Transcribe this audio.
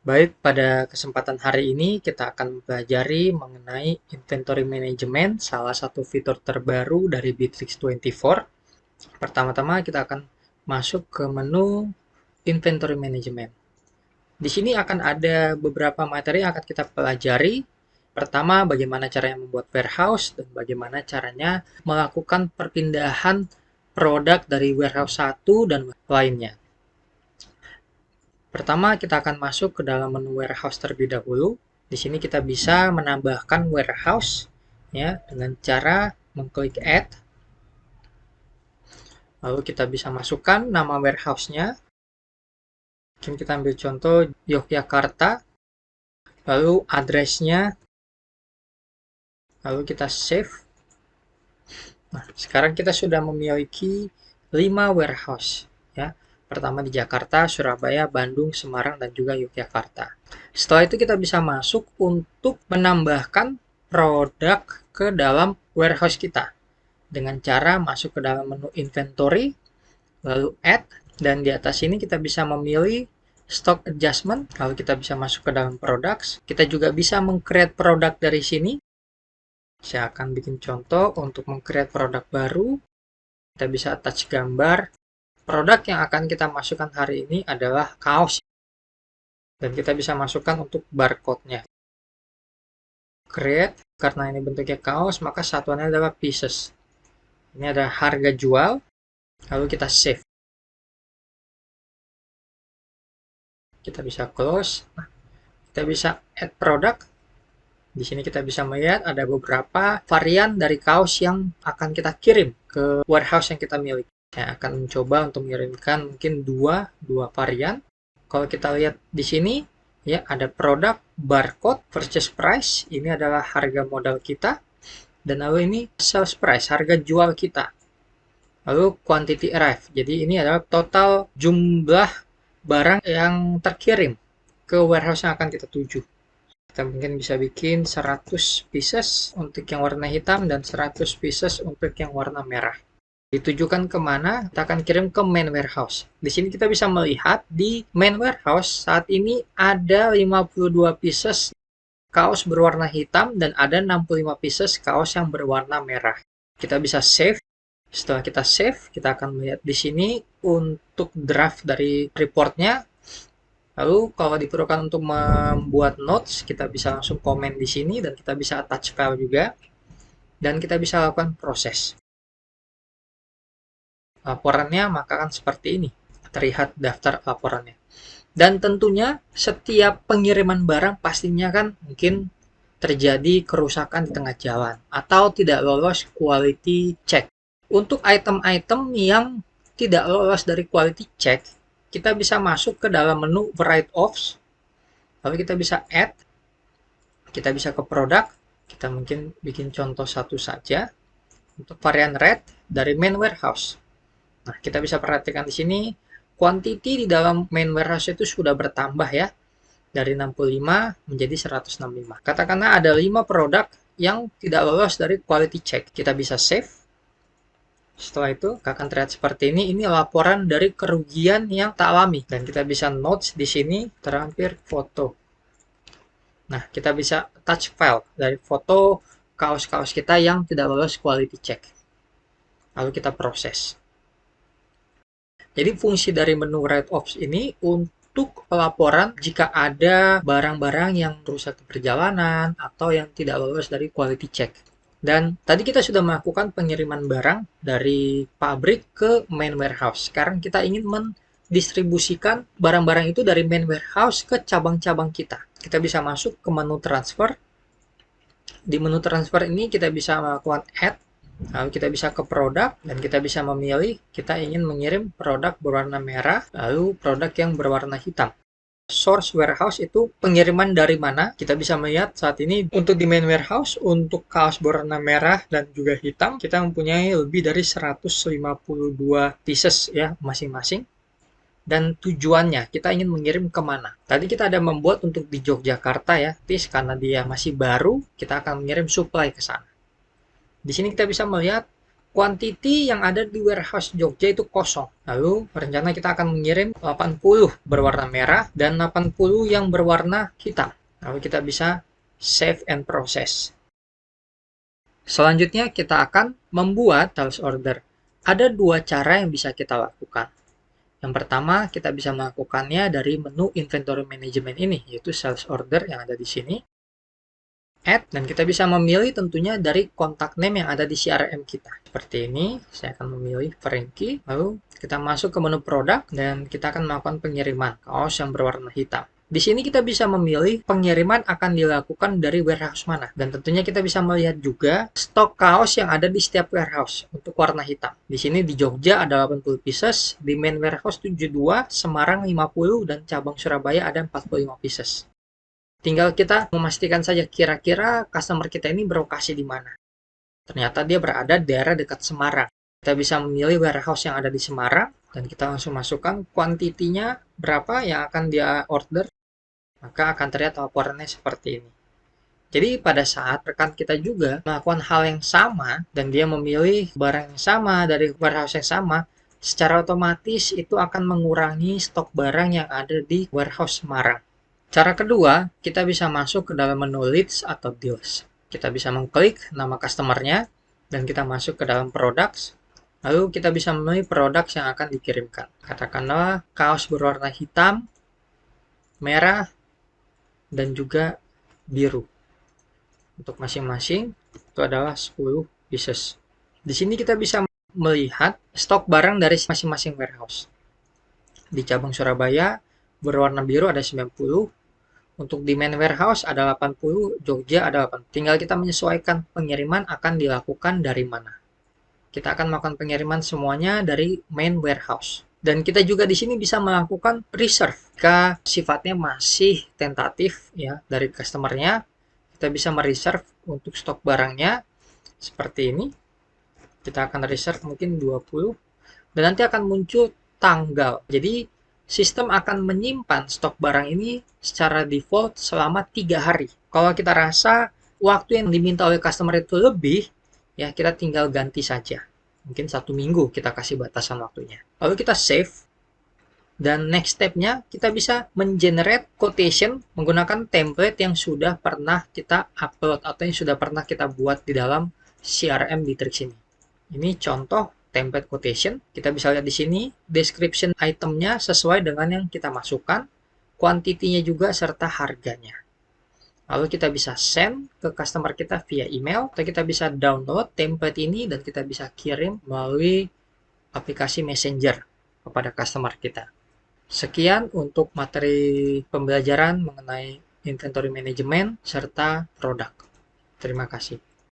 Baik, pada kesempatan hari ini kita akan mempelajari mengenai inventory management, salah satu fitur terbaru dari Bittrex 24. Pertama-tama kita akan masuk ke menu inventory management. Di sini akan ada beberapa materi yang akan kita pelajari. Pertama, bagaimana caranya membuat warehouse dan bagaimana caranya melakukan perpindahan produk dari warehouse satu dan lainnya. Pertama, kita akan masuk ke dalam menu warehouse terlebih dahulu. Di sini kita bisa menambahkan warehouse ya dengan cara mengklik add. Lalu kita bisa masukkan nama warehouse-nya. Mungkin kita ambil contoh Yogyakarta. Lalu address-nya. Lalu kita save. Nah, sekarang kita sudah memiliki 5 warehouse ya. Pertama di Jakarta, Surabaya, Bandung, Semarang, dan juga Yogyakarta. Setelah itu kita bisa masuk untuk menambahkan produk ke dalam warehouse kita. Dengan cara masuk ke dalam menu inventory, lalu add, dan di atas ini kita bisa memilih stock adjustment, lalu kita bisa masuk ke dalam products. Kita juga bisa meng-create produk dari sini. Saya akan bikin contoh untuk meng-create produk baru. Kita bisa attach gambar. Produk yang akan kita masukkan hari ini adalah kaos. Dan kita bisa masukkan untuk barcode-nya. Create, karena ini bentuknya kaos, maka satuannya adalah pieces. Ini ada harga jual, lalu kita save. Kita bisa close. Nah, kita bisa add product. Di sini kita bisa melihat ada beberapa varian dari kaos yang akan kita kirim ke warehouse yang kita miliki. Saya akan mencoba untuk mengirimkan mungkin dua varian. Kalau kita lihat di sini, ya ada produk, barcode, purchase price. Ini adalah harga modal kita. Dan lalu ini sales price, harga jual kita. Lalu quantity arrive. Jadi ini adalah total jumlah barang yang terkirim ke warehouse yang akan kita tuju. Kita mungkin bisa bikin 100 pieces untuk yang warna hitam dan 100 pieces untuk yang warna merah. Ditujukan kemana? Kita akan kirim ke main warehouse. Di sini kita bisa melihat di main warehouse saat ini ada 52 pieces kaos berwarna hitam dan ada 65 pieces kaos yang berwarna merah. Kita bisa save. Setelah kita save, kita akan melihat di sini untuk draft dari reportnya. Lalu kalau diperlukan untuk membuat notes, kita bisa langsung komen di sini dan kita bisa attach file juga. Dan kita bisa lakukan proses. Laporannya maka akan seperti ini. Terlihat daftar laporannya. Dan tentunya setiap pengiriman barang pastinya kan mungkin terjadi kerusakan di tengah jalan atau tidak lolos quality check. Untuk item-item yang tidak lolos dari quality check, kita bisa masuk ke dalam menu write-offs, lalu kita bisa add, kita bisa ke produk, kita mungkin bikin contoh satu saja, untuk varian red dari main warehouse. Nah, kita bisa perhatikan di sini, quantity di dalam main warehouse itu sudah bertambah ya, dari 65 menjadi 165. Katakanlah ada 5 produk yang tidak lolos dari quality check, kita bisa save. Setelah itu akan terlihat seperti ini. Ini laporan dari kerugian yang tak alami dan kita bisa notes di sini terhampir foto. Nah, kita bisa attach file dari foto kaos-kaos kita yang tidak lolos quality check. Lalu kita proses. Jadi fungsi dari menu write-offs ini untuk laporan jika ada barang-barang yang rusak di perjalanan atau yang tidak lolos dari quality check. Dan tadi kita sudah melakukan pengiriman barang dari pabrik ke main warehouse. Sekarang kita ingin mendistribusikan barang-barang itu dari main warehouse ke cabang-cabang kita. Kita bisa masuk ke menu transfer. Di menu transfer ini kita bisa melakukan add. Lalu kita bisa ke produk dan kita bisa memilih kita ingin mengirim produk berwarna merah lalu produk yang berwarna hitam. Source warehouse itu pengiriman dari mana? Kita bisa melihat saat ini untuk di main warehouse untuk kaos berwarna merah dan juga hitam kita mempunyai lebih dari 152 pieces ya masing-masing. Dan tujuannya kita ingin mengirim kemana? Tadi kita ada membuat untuk di Yogyakarta ya, tapi karena dia masih baru kita akan mengirim supply ke sana. Di sini kita bisa melihat Quantity yang ada di warehouse Jogja itu kosong. Lalu rencana kita akan mengirim 80 berwarna merah dan 80 yang berwarna hitam. Lalu kita bisa save and process. Selanjutnya kita akan membuat sales order. Ada dua cara yang bisa kita lakukan. Yang pertama, kita bisa melakukannya dari menu inventory management ini, yaitu sales order yang ada di sini. Add, dan kita bisa memilih tentunya dari kontak name yang ada di CRM kita. Seperti ini, saya akan memilih Frankie, lalu kita masuk ke menu produk, dan kita akan melakukan pengiriman kaos yang berwarna hitam. Di sini kita bisa memilih pengiriman akan dilakukan dari warehouse mana. Dan tentunya kita bisa melihat juga stok kaos yang ada di setiap warehouse untuk warna hitam. Di sini di Jogja ada 80 pieces, di main warehouse 72, Semarang 50, dan cabang Surabaya ada 45 pieces. Tinggal kita memastikan saja kira-kira customer kita ini berlokasi di mana. Ternyata dia berada di daerah dekat Semarang. Kita bisa memilih warehouse yang ada di Semarang, dan kita langsung masukkan kuantitinya berapa yang akan dia order. Maka akan terlihat laporannya seperti ini. Jadi pada saat rekan kita juga melakukan hal yang sama dan dia memilih barang yang sama dari warehouse yang sama, secara otomatis itu akan mengurangi stok barang yang ada di warehouse Semarang. Cara kedua, kita bisa masuk ke dalam menu leads atau deals. Kita bisa mengklik nama customernya dan kita masuk ke dalam products. Lalu kita bisa memilih produk yang akan dikirimkan. Katakanlah kaos berwarna hitam, merah, dan juga biru. Untuk masing-masing itu adalah 10 pieces. Di sini kita bisa melihat stok barang dari masing-masing warehouse. Di cabang Surabaya berwarna biru ada 90, untuk di main warehouse ada 80, Jogja ada 8. Tinggal kita menyesuaikan pengiriman akan dilakukan dari mana. Kita akan melakukan pengiriman semuanya dari main warehouse. Dan kita juga di sini bisa melakukan reserve. Jika sifatnya masih tentatif ya dari customernya, kita bisa mereserve untuk stok barangnya seperti ini. Kita akan reserve mungkin 20 dan nanti akan muncul tanggal. Jadi sistem akan menyimpan stok barang ini secara default selama 3 hari. Kalau kita rasa waktu yang diminta oleh customer itu lebih, ya kita tinggal ganti saja. Mungkin 1 minggu kita kasih batasan waktunya. Lalu kita save. Dan next step-nya kita bisa mengenerate quotation menggunakan template yang sudah pernah kita upload atau yang sudah pernah kita buat di dalam CRM Bitrix ini. Ini contoh template quotation. Kita bisa lihat di sini description itemnya sesuai dengan yang kita masukkan, kuantitinya juga serta harganya. Lalu kita bisa send ke customer kita via email, atau kita bisa download template ini dan kita bisa kirim melalui aplikasi Messenger kepada customer kita. Sekian untuk materi pembelajaran mengenai inventory management serta produk. Terima kasih.